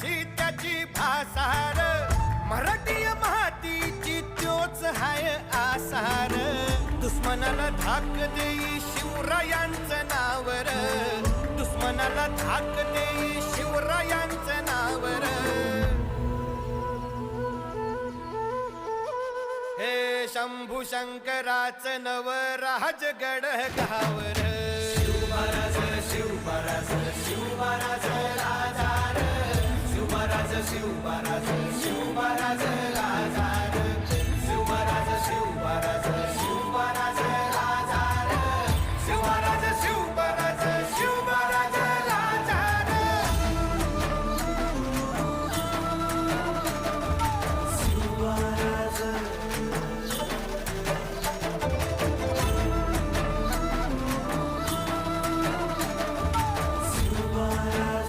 झाली त्याची भासार, मराठी मातीची त्योच हाय आसार. दुश्मनाला धाक देई शिवरायांचं नावर, दुश्मनाला धाक देई शिवरायांचं नावर. हे शंभू शंकराचं नव राजगड गावर. शिवमहाराज शिवमहाराज शिवमहाराज राजा रे, शिवमहाराज शिवमहाराज